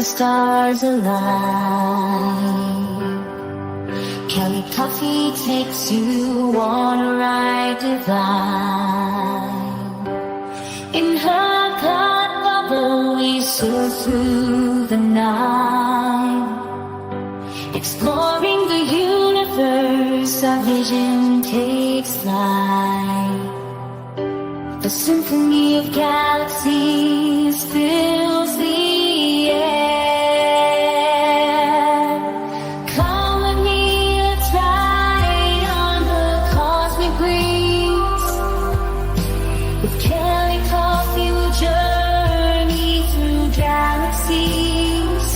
the stars align. Kelly Coffee takes you on a ride divine. In her God bubble we soar through the night, exploring the universe, our vision takes flight. The symphony of galaxies fills the air. Come with me, let's ride on the cosmic breeze. With Kelly Coffee we'll journey through galaxies,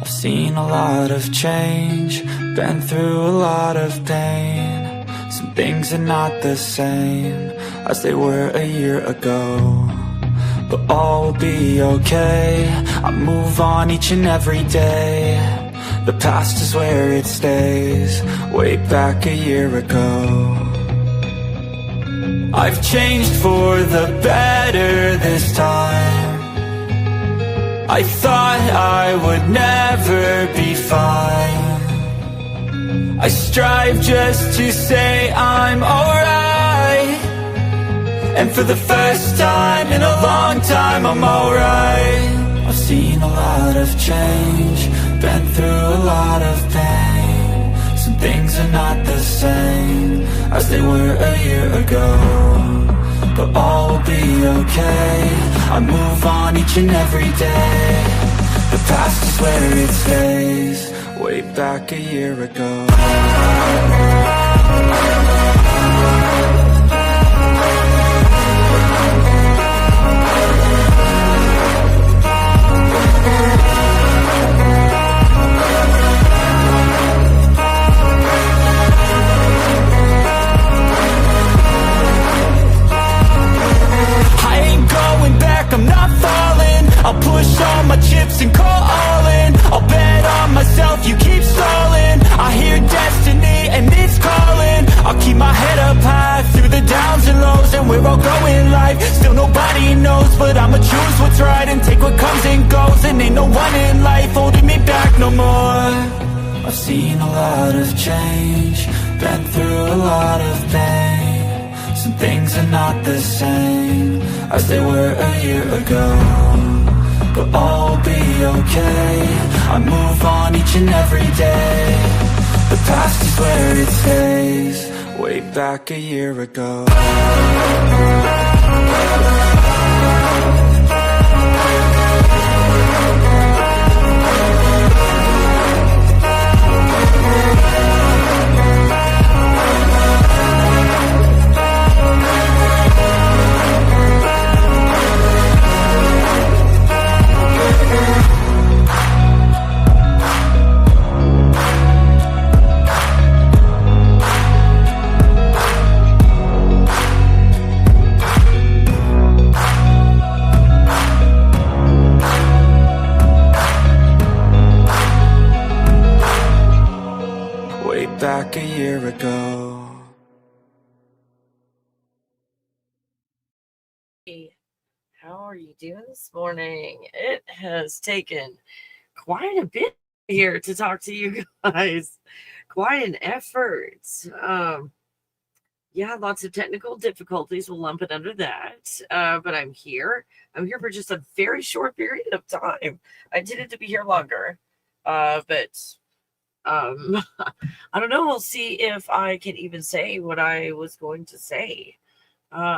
I've seen a lot of change, been through a lot of pain. Some things are not the same as they were a year ago, but all will be okay. I move on each and every day. The past is where it stays, way back a year ago. I've changed for the better this time. I thought I would never be fine. I strive just to say I'm alright, and for the first time in a long time I'm alright. I've seen a lot of change, been through a lot of pain. Some things are not the same as they were a year ago, but all will be okay. I move on each and every day. The past is where it stays, way back a year ago. I'm not falling. I'll push all my chips and call all in. I'll bet on myself, you keep stalling. I hear destiny and it's calling. I'll keep my head up high through the downs and lows, and where I'll go in life, still nobody knows. But I'ma choose what's right and take what comes and goes, and ain't no one in life holding me back no more. I've seen a lot of change, been through a lot of pain. Some things are not the same as they were a year ago, but all will be okay. I move on each and every day. The past is where it stays, way back a year ago. Back a year ago. Hey, how are you doing this morning? It has taken quite a bit here to talk to you guys. Quite an effort. Yeah, lots of technical difficulties. We'll lump it under that. But I'm here. I'm here for just a very short period of time. I intended to be here longer. But I don't know. We'll see if I can even say what I was going to say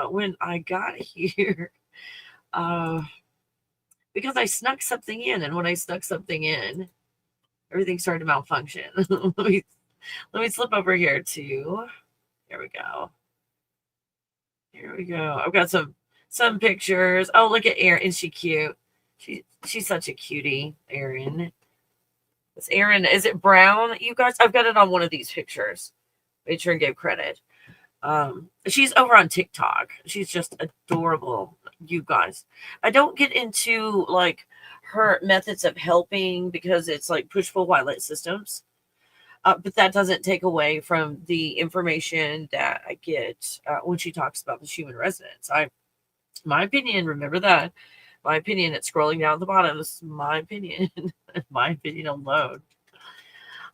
when I got here. Because I snuck something in, and when I snuck something in, everything started to malfunction. let me slip over here to. Here we go. Here we go. I've got some pictures. Oh, look at Erin. Isn't she cute? She's such a cutie, Erin. It's Erin. Is it brown, you guys? I've got it on one of these pictures. Made sure and give credit. She's over on TikTok. She's just adorable, you guys. I don't get into like her methods of helping because it's like push-pull Whitelet systems. But that doesn't take away from the information that I get when she talks about the Schumann resonance. My opinion, remember that. My opinion, it's scrolling down at the bottom. This is my opinion. My opinion alone.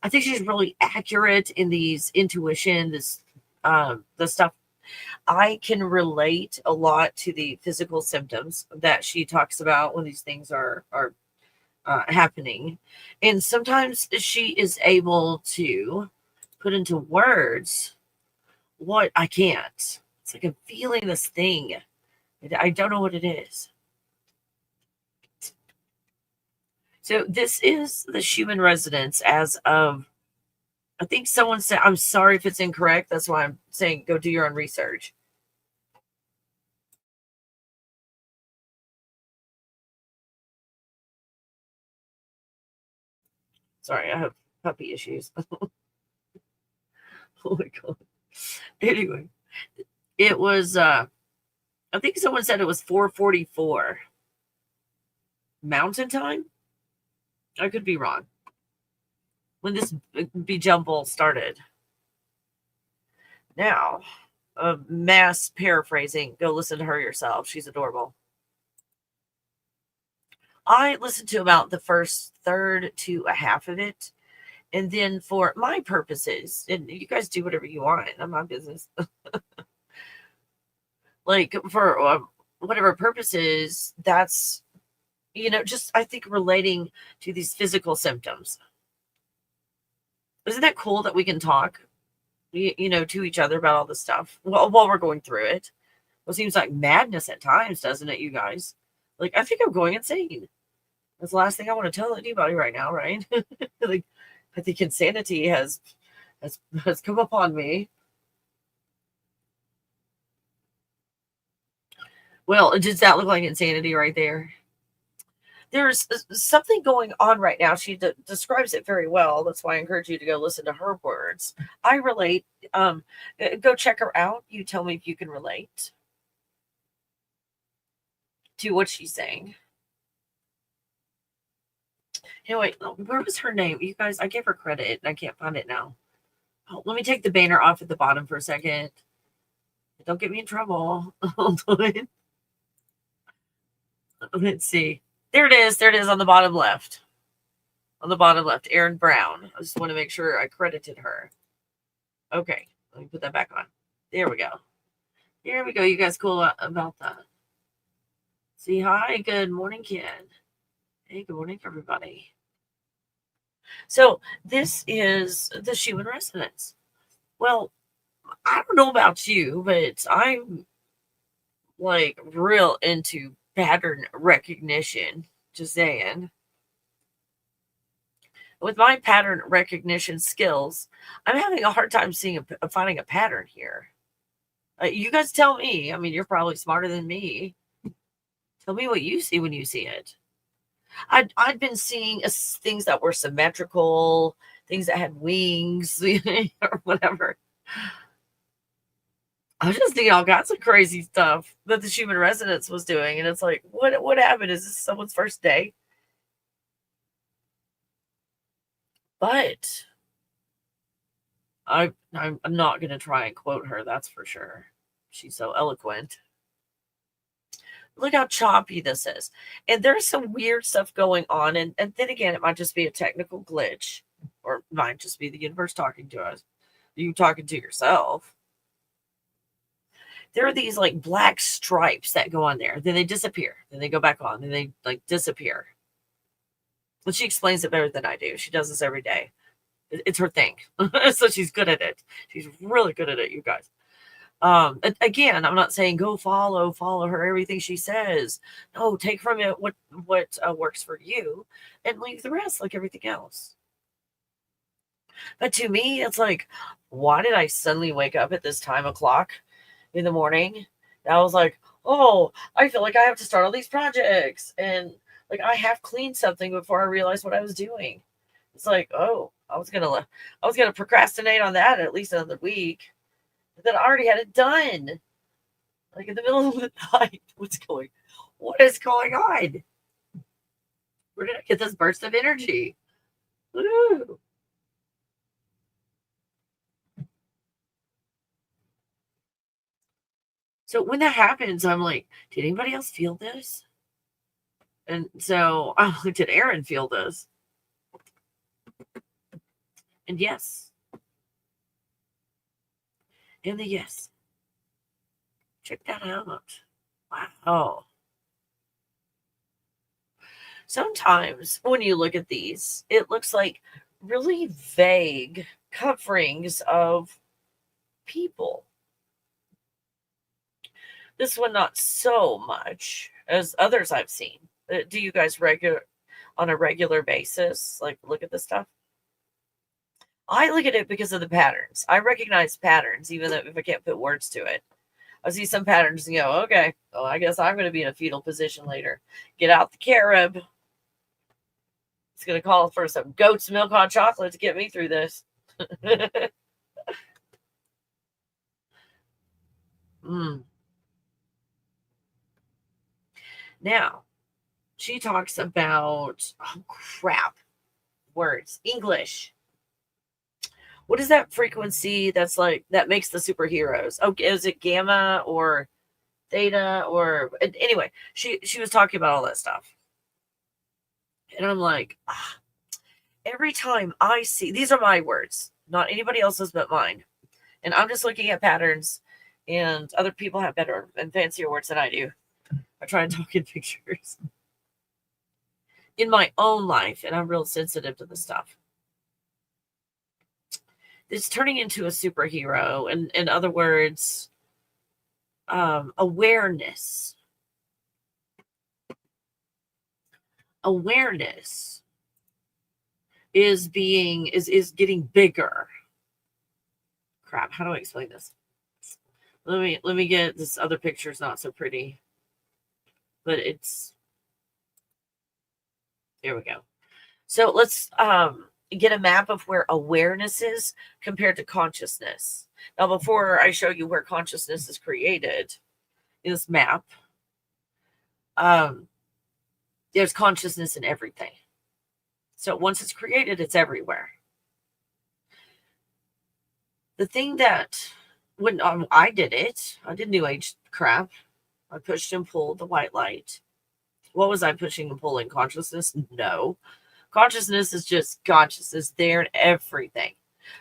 I think she's really accurate in these intuition, the stuff. I can relate a lot to the physical symptoms that she talks about when these things are happening. And sometimes she is able to put into words what I can't. It's like I'm feeling this thing. I don't know what it is. So this is the Schumann resonance as of, I think someone said, I'm sorry if it's incorrect. That's why I'm saying go do your own research. Sorry, I have puppy issues. Oh my god. Anyway, it was I think someone said it was 4:44 Mountain Time. I could be wrong. When this bejumble started. Now, mass paraphrasing. Go listen to her yourself. She's adorable. I listened to about the first third to a half of it. And then for my purposes, and you guys do whatever you want. I'm my business. Like for whatever purposes, that's, just I think relating to these physical symptoms. Isn't that cool that we can talk, to each other about all this stuff while we're going through it? It seems like madness at times, doesn't it, you guys? Like, I think I'm going insane. That's the last thing I want to tell anybody right now, right? Like, I think insanity has come upon me. Well, does that look like insanity right there? There's something going on right now. She describes it very well. That's why I encourage you to go listen to her words. I relate. Go check her out. You tell me if you can relate to what she's saying. Anyway, where was her name? You guys, I gave her credit and I can't find it now. Oh, let me take the banner off at the bottom for a second. Don't get me in trouble. Hold on. Let's see. There it is. There it is on the bottom left. On the bottom left, Erin Brown. I just want to make sure I credited her. Okay, let me put that back on. There we go. Here we go. You guys cool about that? See, hi. Good morning, Ken. Hey, good morning, everybody. So this is the Schumann resonance. Well, I don't know about you, but I'm like real into pattern recognition. Just saying. With my pattern recognition skills, I'm having a hard time finding a pattern here. You guys tell me. I mean, you're probably smarter than me. Tell me what you see when you see it. I'd been seeing things that were symmetrical, things that had wings, or whatever. I was just thinking all kinds of crazy stuff that the Schumann resonance was doing, and it's like, what happened? Is this someone's first day? But I'm not going to try and quote her, that's for sure. She's so eloquent. Look how choppy this is. And there's some weird stuff going on. And then again, it might just be a technical glitch. Or it might just be the universe talking to us. You talking to yourself. There are these like black stripes that go on there. Then they disappear. Then they go back on. Then they like disappear. And she explains it better than I do. She does this every day. It's her thing. So she's good at it. She's really good at it, you guys. Again, I'm not saying go follow her, everything she says. No, take from it what works for you and leave the rest like everything else. But to me, it's like, why did I suddenly wake up at this time o'clock in the morning? And I was like, oh, I feel like I have to start all these projects. And like, I half cleaned something before I realized what I was doing. It's like, oh, I was gonna procrastinate on that at least another week. But then I already had it done. Like in the middle of the night. What is going on? Where did I get this burst of energy? Woo! So when that happens, I'm like, did anybody else feel this? And so I'm like, did Erin feel this? And yes. And the yes. Check that out. Wow. Sometimes when you look at these, it looks like really vague coverings of people. This one, not so much as others I've seen. Do you guys on a regular basis, like, look at this stuff? I look at it because of the patterns. I recognize patterns, even if I can't put words to it. I see some patterns and go, okay, well, I guess I'm going to be in a fetal position later. Get out the carob. It's going to call for some goat's milk hot chocolate to get me through this. Now, she talks about, oh crap, words, English. What is that frequency that's like, that makes the superheroes? Oh, is it gamma or theta or, anyway, she was talking about all that stuff. And I'm like, every time I see, these are my words, not anybody else's but mine. And I'm just looking at patterns, and other people have better and fancier words than I do. I try and talk in pictures in my own life, and I'm real sensitive to this stuff. It's turning into a superhero, and in other words, awareness. Awareness is getting bigger. Crap, how do I explain this? Let me get this other picture. Is not so pretty, but it's, there we go. So let's get a map of where awareness is compared to consciousness. Now, before I show you where consciousness is created in this map, there's consciousness in everything. So once it's created, it's everywhere. The thing that, when I did it, I did New Age crap. I pushed and pulled the white light. What was I pushing and pulling? Consciousness? No. Consciousness is just consciousness there in everything.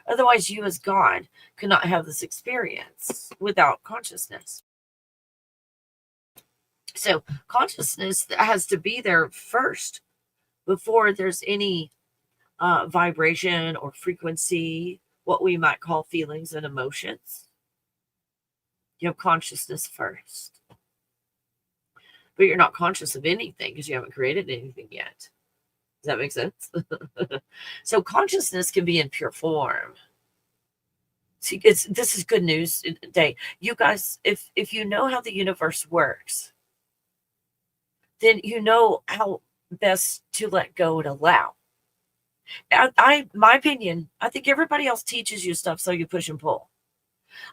Otherwise, you as God could not have this experience without consciousness. So consciousness has to be there first before there's any vibration or frequency, what we might call feelings and emotions. You have consciousness first. But you're not conscious of anything because you haven't created anything yet. Does that make sense? So consciousness can be in pure form. See, this is good news today. You guys, if you know how the universe works, then you know how best to let go and allow. My opinion, I think everybody else teaches you stuff so you push and pull.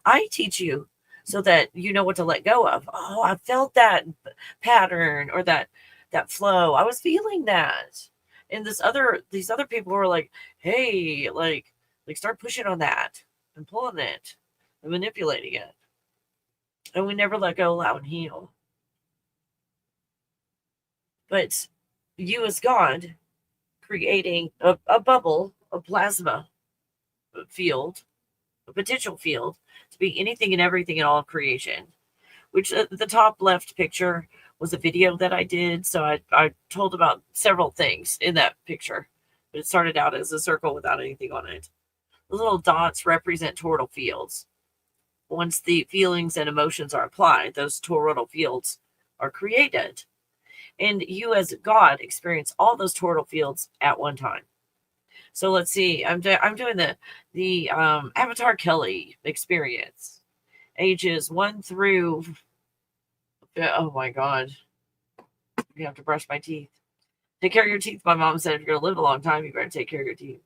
I teach you so that you know what to let go of. Oh, I felt that pattern or that flow. I was feeling that. And these other people were like, hey, like start pushing on that and pulling it and manipulating it. And we never let go, allow, and heal. But you as God creating a bubble, a plasma field, a potential field to be anything and everything in all of creation, which the top left picture was a video that I did. So I told about several things in that picture, but it started out as a circle without anything on it. The little dots represent toroidal fields. Once the feelings and emotions are applied, those toroidal fields are created. And you as God experience all those toroidal fields at one time. So let's see. I'm doing the Avatar Kelly experience, ages 1 through. Oh my God! You have to brush my teeth. Take care of your teeth. My mom said if you're gonna live a long time, you better take care of your teeth.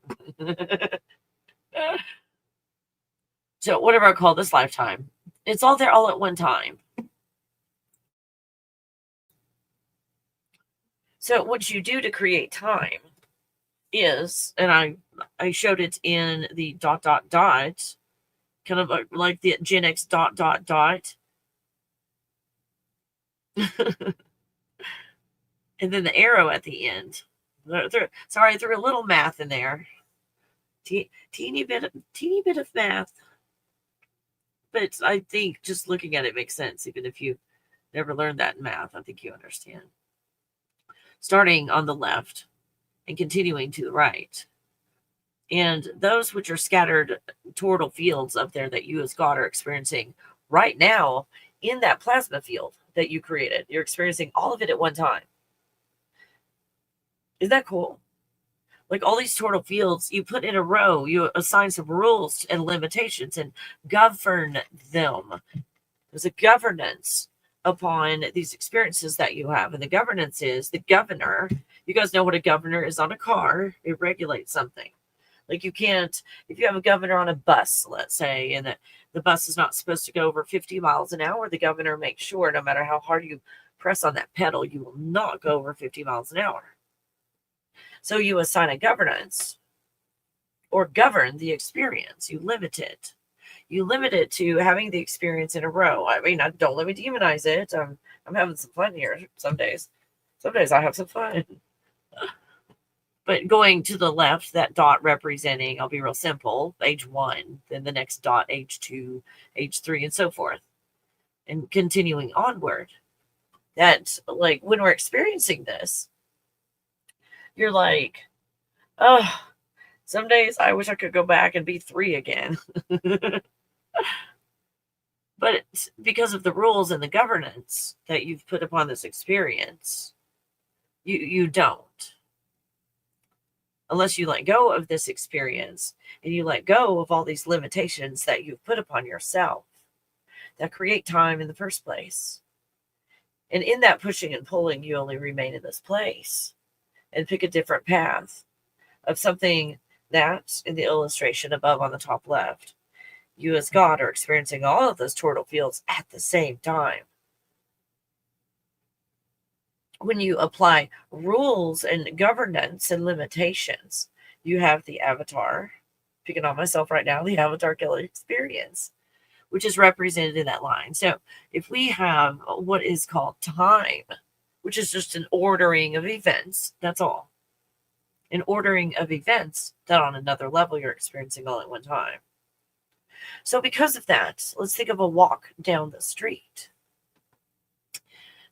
So whatever I call this lifetime, it's all there all at one time. So what you do to create time is, and I showed it in the ... kind of like the Gen X ... and then the arrow at the end. Sorry, I threw a little math in there. Teeny bit of math. But I think just looking at it makes sense, even if you never learned that in math. I think you understand. Starting on the left and continuing to the right. And those which are scattered toroidal fields up there that you as God are experiencing right now in that plasma field that you created. You're experiencing all of it at one time. Isn't that cool? Like all these toroidal fields, you put in a row, you assign some rules and limitations and govern them. There's a governance upon these experiences that you have. And the governance is the governor You guys know what a governor is on a car. It regulates something. Like you can't, if you have a governor on a bus, let's say, and the bus is not supposed to go over 50 miles an hour, the governor makes sure no matter how hard you press on that pedal, you will not go over 50 miles an hour. So you assign a governance or govern the experience. You limit it. You limit it to having the experience in a row. I mean, don't let me demonize it. I'm having some fun here some days. Some days I have some fun. But going to the left, that dot representing, I'll be real simple, age 1, then the next dot, age 2, age 3, and so forth. And continuing onward. That, like, when we're experiencing this, you're like, oh, some days I wish I could go back and be 3 again. But because of the rules and the governance that you've put upon this experience, you don't. Unless you let go of this experience and you let go of all these limitations that you've put upon yourself that create time in the first place. And in that pushing and pulling, you only remain in this place and pick a different path of something that, in the illustration above on the top left, you as God are experiencing all of those tortal fields at the same time. When you apply rules and governance and limitations, you have the avatar, picking on myself right now, the avatar killer experience, which is represented in that line. So if we have what is called time, which is just an ordering of events, that's all. An ordering of events that on another level you're experiencing all at one time. So because of that, let's think of a walk down the street.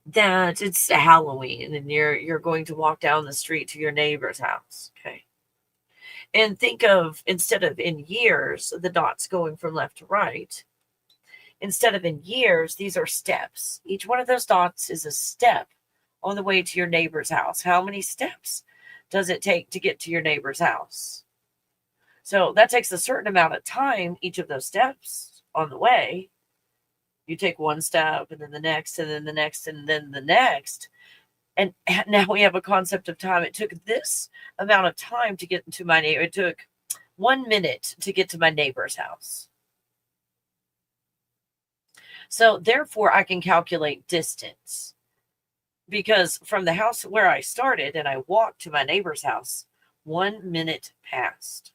That it's Halloween and you're going to walk down the street to your neighbor's house. Okay. And think of, instead of in years, the dots going from left to right, instead of in years, these are steps. Each one of those dots is a step on the way to your neighbor's house. How many steps does it take to get to your neighbor's house? So that takes a certain amount of time, each of those steps on the way. You take one step and then the next and then the next and then the next. And now we have a concept of time. It took this amount of time to get into my neighbor. It took 1 minute to get to my neighbor's house. So therefore I can calculate distance, because from the house where I started and I walked to my neighbor's house, 1 minute passed.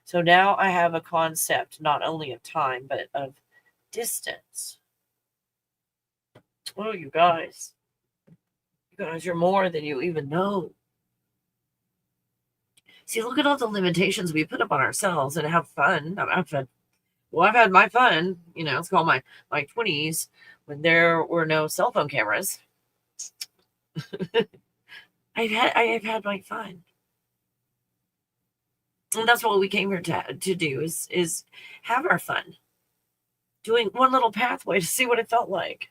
So now I have a concept not only of time, but of distance. Oh, you guys, you're more than you even know. See, look at all the limitations we put up on ourselves and have fun. I've had my fun, it's called my 20s when there were no cell phone cameras. I have had my fun. And that's what we came here to do is have our fun. Doing one little pathway to see what it felt like.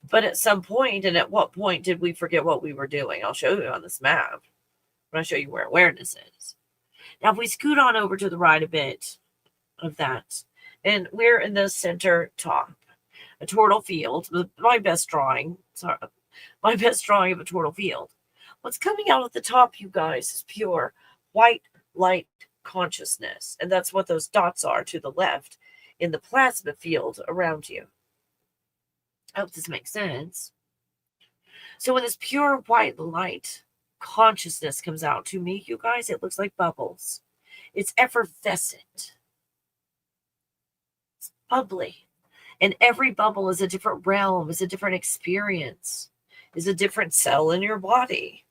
But at some point, and at what point did we forget what we were doing? I'll show you on this map. When I show you where awareness is. Now, if we scoot on over to the right a bit of that, and we're in the center top, a tortal field, my best drawing of a tortal field. What's coming out at the top, you guys, is pure white light consciousness. And that's what those dots are to the left in the plasma field around you. I hope this makes sense. So when this pure white light consciousness comes out, to me, you guys, it looks like bubbles. It's effervescent. It's bubbly. And every bubble is a different realm, is a different experience, is a different cell in your body.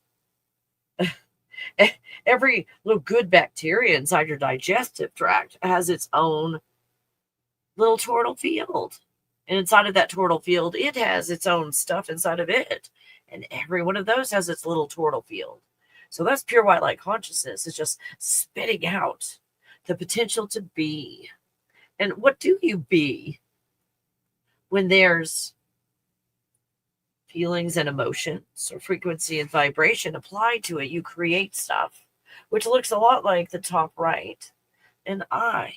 Every little good bacteria inside your digestive tract has its own little tortal field. And inside of that tortal field, it has its own stuff inside of it. And every one of those has its little tortal field. So that's pure white light consciousness. It's just spitting out the potential to be. And what do you be when there's feelings and emotions or frequency and vibration applied to it? You create stuff, which looks a lot like the top right. An eye.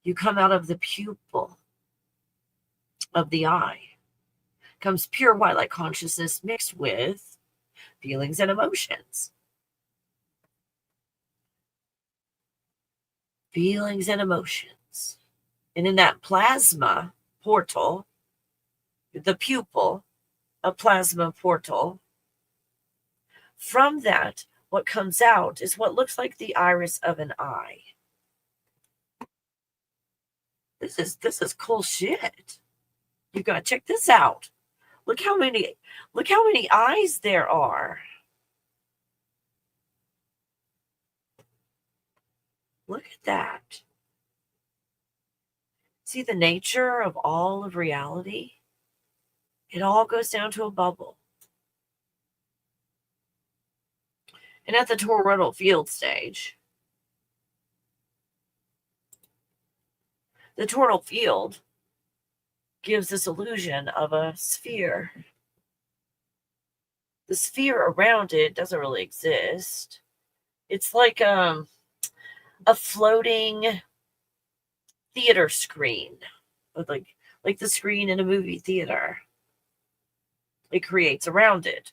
You come out of the pupil of the eye. comes pure white light consciousness mixed with feelings and emotions. Feelings and emotions. And in that plasma portal, the pupil, a plasma portal, from that, what comes out is what looks like the iris of an eye. This is cool shit. You gotta check this out. Look how many eyes there are. Look at that. See the nature of all of reality? It all goes down to a bubble. And at the toroidal field stage, the toroidal field gives this illusion of a sphere. The sphere around it doesn't really exist. It's like a floating theater screen, like the screen in a movie theater. It creates around it,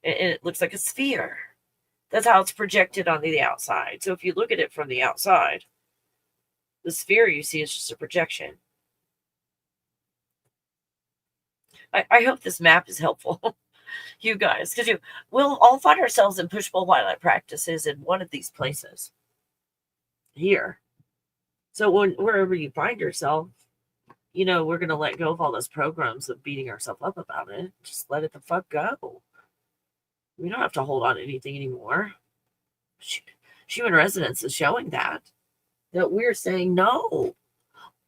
and it looks like a sphere. That's how it's projected on the outside. So if you look at it from the outside, the sphere you see is just a projection. I hope this map is helpful, you guys, because we'll all find ourselves in push-pull white light practices in one of these places here. So wherever you find yourself, we're going to let go of all those programs of beating ourselves up about it. Just let it the fuck go. We don't have to hold on to anything anymore. Human resonance is showing that we're saying no.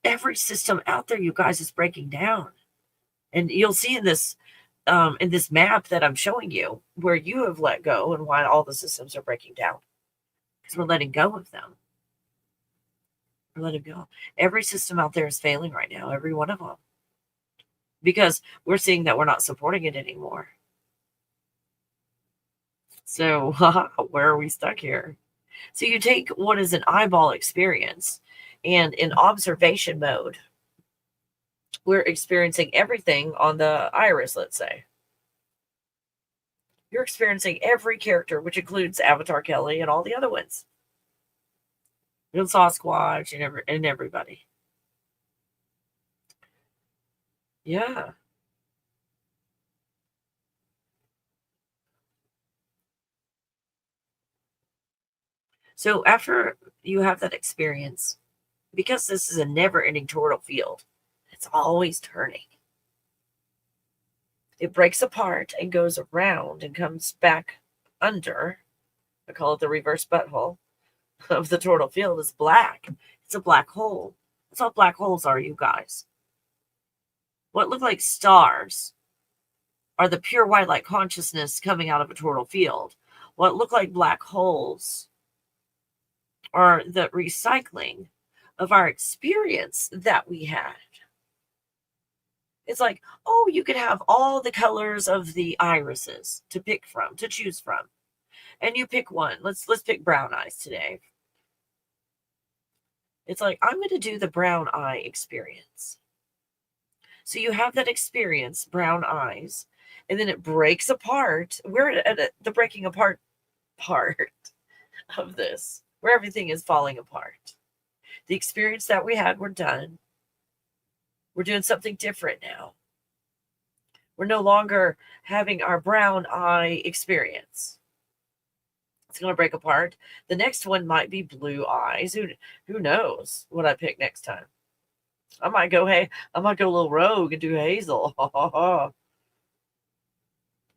Every system out there, you guys, is breaking down. And you'll see in this map that I'm showing you where you have let go and why all the systems are breaking down. Because we're letting go of them. We're letting go. Every system out there is failing right now, every one of them. Because we're seeing that we're not supporting it anymore. So where are we stuck here? So you take what is an eyeball experience, and in observation mode, we're experiencing everything on the iris, let's say. You're experiencing every character, which includes Avatar Kelly and all the other ones. And Sasquatch and everybody. Yeah. So after you have that experience, because this is a never-ending toroidal field, it's always turning. It breaks apart and goes around and comes back under. I call it the reverse butthole of the toroidal field. Is black. It's a black hole. That's all black holes are, you guys. What look like stars are the pure white light consciousness coming out of a toroidal field. What look like black holes are the recycling of our experience that we had. It's like, oh, you could have all the colors of the irises to pick from, to choose from. And you pick one. Let's pick brown eyes today. It's like, I'm going to do the brown eye experience. So you have that experience, brown eyes, and then it breaks apart. We're at the breaking apart part of this, where everything is falling apart. The experience that we had, we're done. We're doing something different now. We're no longer having our brown eye experience. It's going to break apart. The next one might be blue eyes. Who knows what I pick next time? I might go a little rogue and do hazel.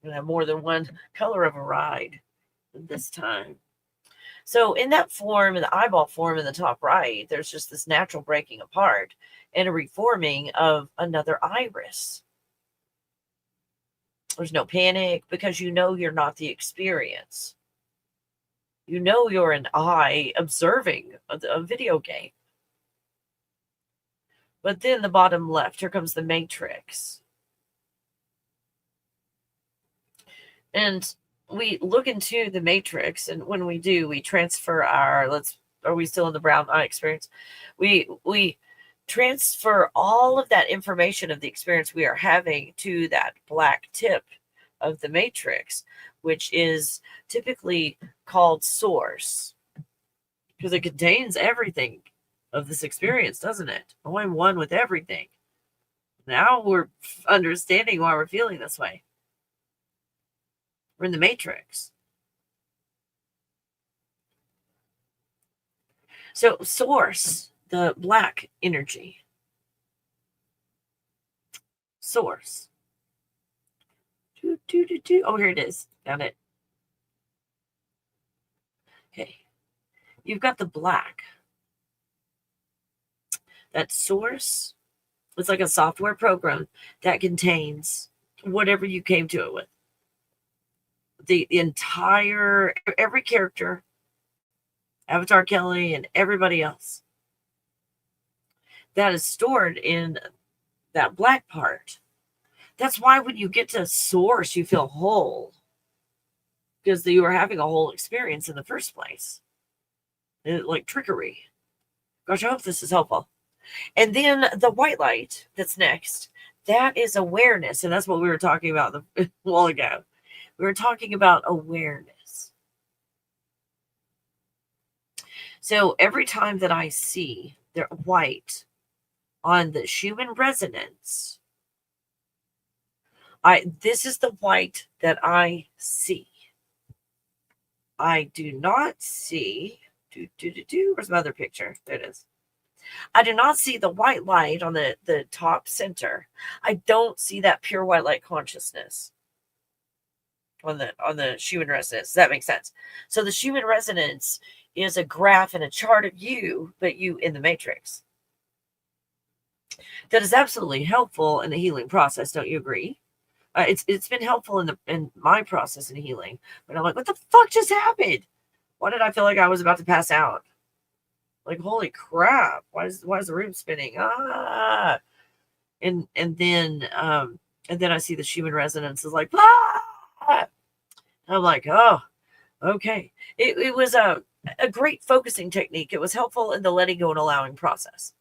And have more than one color of a ride this time. So in that form, in the eyeball form in the top right, there's just this natural breaking apart and a reforming of another iris. There's no panic because you know you're not the experience. You know you're an eye observing a video game. But then the bottom left, here comes the matrix. And we look into the matrix, and when we do, we transfer are we still in the brown eye experience? We transfer all of that information of the experience we are having to that black tip of the matrix, which is typically called source, because it contains everything of this experience, doesn't it? Only one with everything. Now we're understanding why we're feeling this way. We're in the matrix. So source, the black energy. Source. Oh, here it is. Got it. Okay. You've got the black. That source, it's like a software program that contains whatever you came to it with. The entire, every character, Avatar Kelly and everybody else, that is stored in that black part. That's why when you get to source, you feel whole, because you were having a whole experience in the first place. Like trickery. Gosh, I hope this is helpful. And then the white light that's next, that is awareness. And that's what we were talking about a while ago. We were talking about awareness. So every time that I see the white on the Schumann resonance, this is the white that I see. I do not see, where's my other picture? There it is. I do not see the white light on the top center. I don't see that pure white light consciousness on the Schumann resonance. Does that make sense? So the Schumann resonance is a graph and a chart of you, but you in the matrix. That is absolutely helpful in the healing process. Don't you agree? It's been helpful in my process in healing. But I'm like, what the fuck just happened? Why did I feel like I was about to pass out? Like, holy crap! Why is the room spinning? And then I see the Schumann resonance is like, ah! I'm like, oh, okay. It was a great focusing technique. It was helpful in the letting go and allowing process.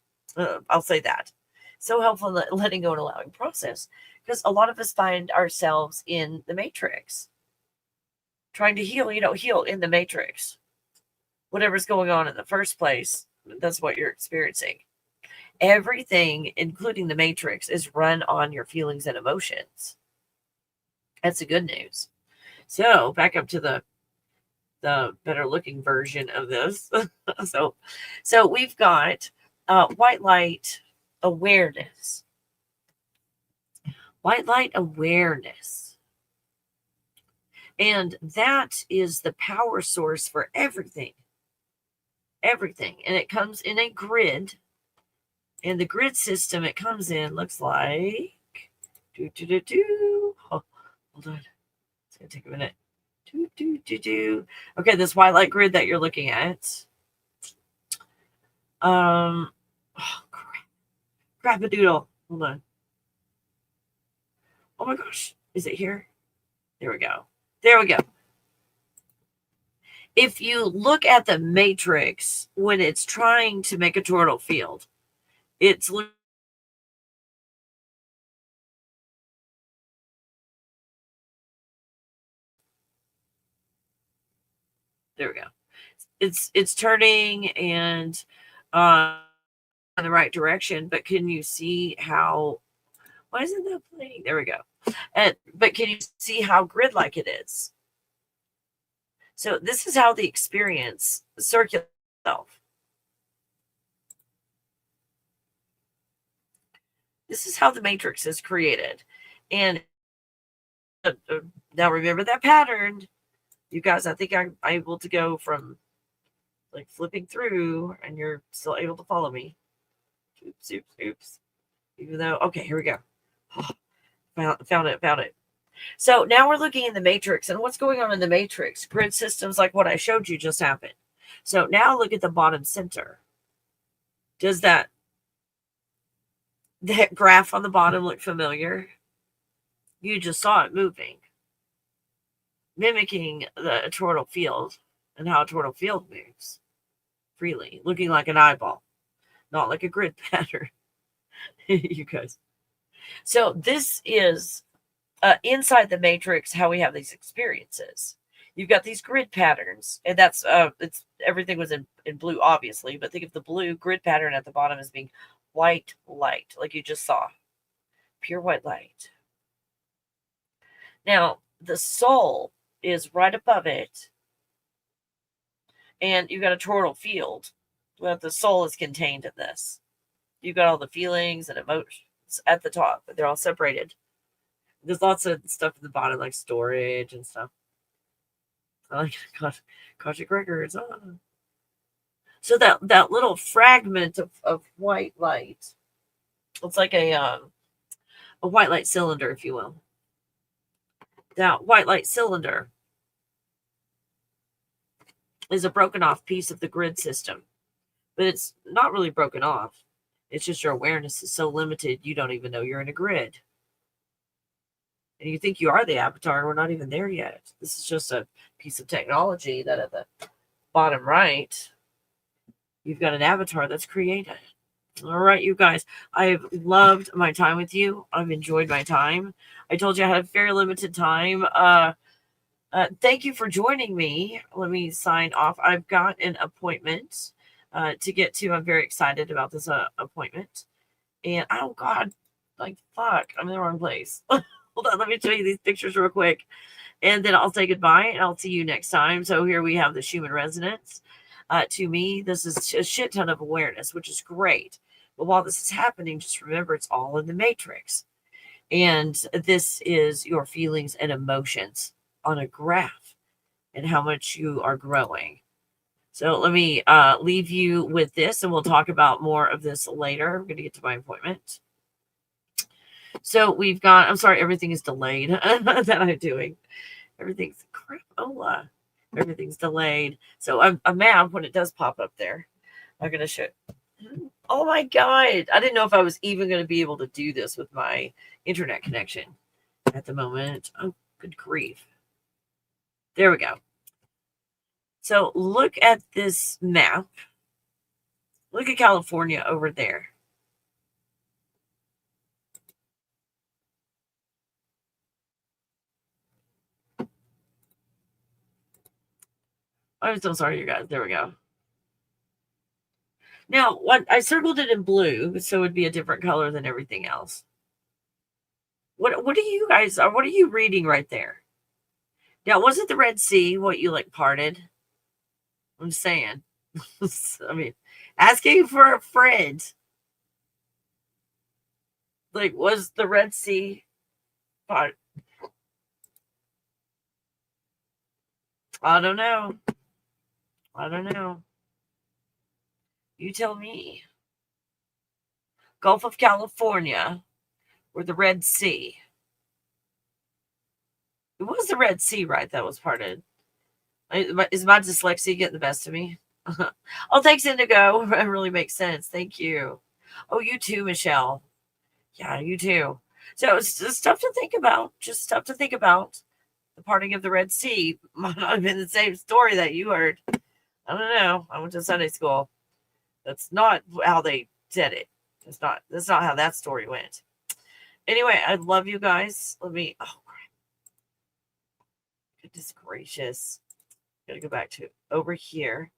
I'll say that. So helpful in the letting go and allowing process, because a lot of us find ourselves in the matrix. Trying to heal, heal in the matrix. Whatever's going on in the first place, that's what you're experiencing. Everything, including the matrix, is run on your feelings and emotions. That's the good news. So back up to the better looking version of this. so we've got white light awareness. White light awareness. And that is the power source for everything. Everything. And it comes in a grid. And the grid system it comes in looks like hold on. It's gonna take a minute. Okay, this white light grid that you're looking at. Oh crap a doodle. Hold on. Oh my gosh. Is it here? There we go. There we go. If you look at the matrix when it's trying to make a toroidal field, it's there we go. It's turning and in the right direction, but can you see how? Why isn't that playing? There we go. But can you see how grid-like it is? So this is how the experience circulates itself. This is how the matrix is created. And now remember that pattern. You guys, I think I'm able to go from like flipping through and you're still able to follow me. Oops. Even though, okay, here we go. Found it. So now we're looking in the matrix, and what's going on in the matrix? Grid systems like what I showed you just happened. So now look at the bottom center. Does that graph on the bottom look familiar? You just saw it moving, mimicking the toroidal field and how a toroidal field moves freely, looking like an eyeball, not like a grid pattern. You guys. So this is inside the matrix how we have these experiences. You've got these grid patterns, and that's it's everything was in blue, obviously, but think of the blue grid pattern at the bottom as being white light, like you just saw. Pure white light. Now, the soul is right above it, and you've got a toroidal field, but the soul is contained in this. You've got all the feelings and emotions at the top, but they're all separated. There's lots of stuff at the bottom, like storage and stuff. I like Akashic records. Oh. So that little fragment of white light, it's like a white light cylinder, if you will. That white light cylinder is a broken off piece of the grid system, but it's not really broken off. It's just your awareness is so limited, you don't even know you're in a grid. And you think you are the avatar, and we're not even there yet. This is just a piece of technology that at the bottom right, you've got an avatar that's created. All right, you guys, I've loved my time with you. I've enjoyed my time. I told you I had a very limited time. Thank you for joining me. Let me sign off. I've got an appointment to get to. I'm very excited about this appointment. And oh God, like fuck, I'm in the wrong place. Hold on, let me show you these pictures real quick. And then I'll say goodbye and I'll see you next time. So here we have the Schumann resonance. To me, this is a shit ton of awareness, which is great. But while this is happening, just remember it's all in the matrix. And this is your feelings and emotions on a graph and how much you are growing. So let me leave you with this, and we'll talk about more of this later. I'm going to get to my appointment. So we've got, I'm sorry, everything is delayed that I'm doing. Everything's crapola. Everything's delayed. So I'm mad when it does pop up there. I'm going to show. Oh my God. I didn't know if I was even going to be able to do this with my internet connection at the moment. Oh, good grief. There we go. So look at this map. Look at California over there. I'm so sorry, you guys. There we go. Now, what I circled it in blue, so it would be a different color than everything else. What are you guys? What are you reading right there? Now, wasn't the Red Sea what you like parted? I'm saying. I mean, asking for a friend. Like, was the Red Sea part? I don't know. I don't know. You tell me. Gulf of California or the Red Sea? It was the Red Sea, right? That was parted. Is my dyslexia getting the best of me? Oh, thanks, Indigo. That really makes sense. Thank you. Oh, you too, Michelle. Yeah, you too. So it's just stuff to think about. Just stuff to think about. The parting of the Red Sea might not have been the same story that you heard. I don't know. I went to Sunday school. That's not how they said it. That's not how that story went. Anyway, I love you guys. Let me. Oh, crap. Goodness gracious. Gotta go back to over here.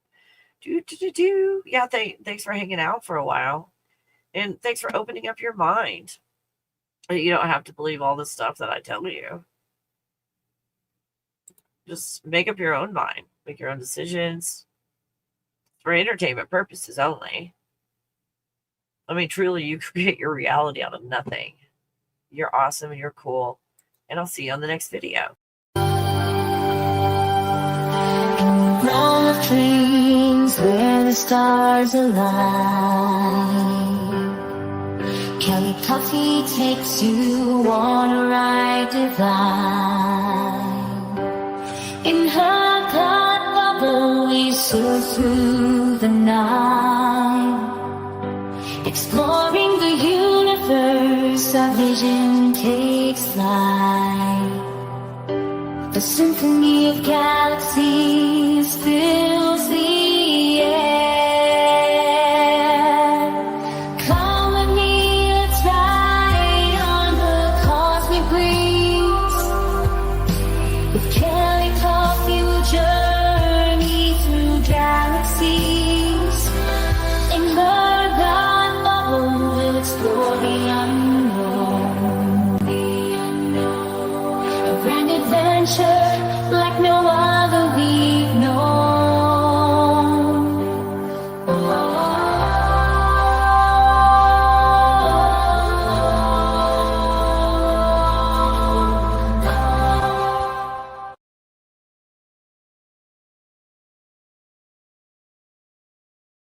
Yeah, thanks for hanging out for a while. And thanks for opening up your mind. You don't have to believe all the stuff that I tell you. Just make up your own mind. Make your own decisions. For entertainment purposes only. I mean, truly, you create your reality out of nothing. You're awesome and you're cool. And I'll see you on the next video. Realm of dreams where the stars align. Kelly Coffee takes you on a ride divine. In her blood bubble we soar through the night. Exploring the universe, our vision takes flight. A symphony of galaxies filled